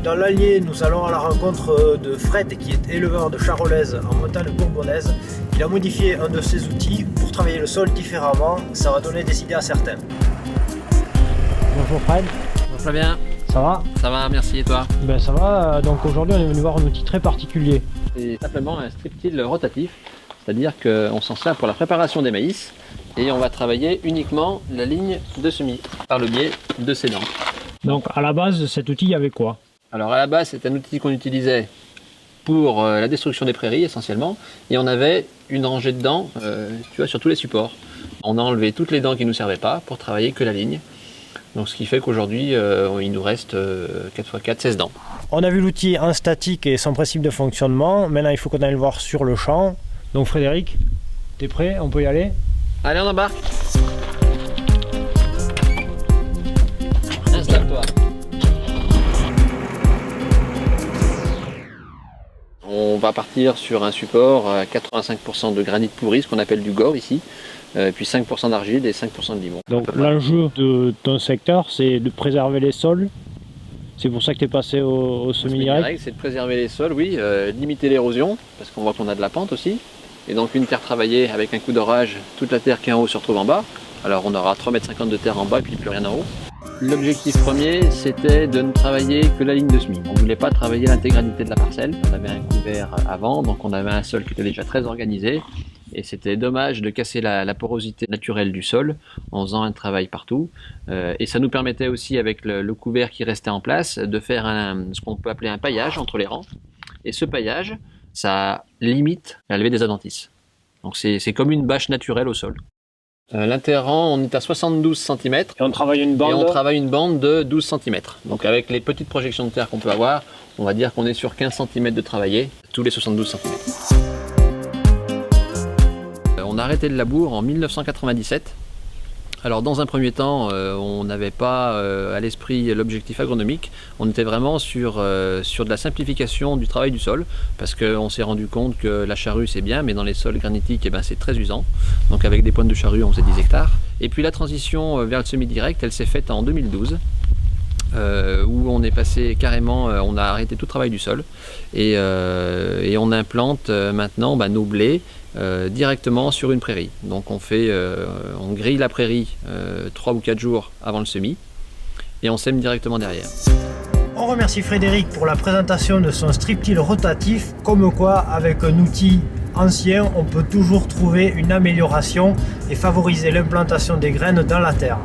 Dans l'Allier, nous allons à la rencontre de Fred qui est éleveur de charolaises en montagne bourbonnaise. Il a modifié un de ses outils pour travailler le sol différemment, ça va donner des idées à certains. Bonjour Fred. Bonjour Flavien. Ça va? Ça va, merci, et toi? Ben ça va, donc aujourd'hui on est venu voir un outil très particulier. C'est simplement un strip-till rotatif, c'est-à-dire qu'on s'en sert pour la préparation des maïs et on va travailler uniquement la ligne de semis par le biais de ces dents. Donc à la base cet outil il y avait quoi? Alors à la base c'est un outil qu'on utilisait pour la destruction des prairies essentiellement et on avait une rangée de dents tu vois, sur tous les supports. On a enlevé toutes les dents qui ne nous servaient pas pour travailler que la ligne. Donc ce qui fait qu'aujourd'hui il nous reste 4x4, 16 dents. On a vu l'outil en statique et son principe de fonctionnement. Maintenant il faut qu'on aille le voir sur le champ. Donc Frédéric, t'es prêt? On peut y aller? Allez, on embarque. Installe-toi. On va partir sur un support à 85% de granit pourri, ce qu'on appelle du gore ici, puis 5% d'argile et 5% de limon. Donc l'enjeu de ton secteur, c'est de préserver les sols. C'est pour ça que tu es passé au semi-direct. C'est de préserver les sols, oui, limiter l'érosion, parce qu'on voit qu'on a de la pente aussi. Et donc une terre travaillée avec un coup d'orage, toute la terre qui est en haut se retrouve en bas. Alors on aura 3,50 m de terre en bas et puis plus rien en haut. L'objectif premier, c'était de ne travailler que la ligne de semis. On ne voulait pas travailler l'intégralité de la parcelle. On avait un couvert avant, donc on avait un sol qui était déjà très organisé. Et c'était dommage de casser la porosité naturelle du sol en faisant un travail partout. Et ça nous permettait aussi, avec le couvert qui restait en place, de faire ce qu'on peut appeler un paillage entre les rangs. Et ce paillage, ça limite la levée des adventices. Donc c'est comme une bâche naturelle au sol. L'interrang, on est à 72 cm. Et on travaille une bande? Et on travaille une bande de 12 cm. Donc avec les petites projections de terre qu'on peut avoir, on va dire qu'on est sur 15 cm de travailler, tous les 72 cm. On a arrêté le labour en 1997. Alors dans un premier temps, on n'avait pas à l'esprit l'objectif agronomique, on était vraiment sur de la simplification du travail du sol, parce qu'on s'est rendu compte que la charrue c'est bien, mais dans les sols granitiques eh ben, c'est très usant. Donc avec des pointes de charrue on faisait 10 hectares. Et puis la transition vers le semi-direct, elle s'est faite en 2012. Où on est passé carrément, on a arrêté tout travail du sol et on implante maintenant nos blés directement sur une prairie. Donc on grille la prairie 3 ou 4 jours avant le semis et on sème directement derrière. On remercie Frédéric pour la présentation de son strip-till rotatif, comme quoi avec un outil ancien on peut toujours trouver une amélioration et favoriser l'implantation des graines dans la terre.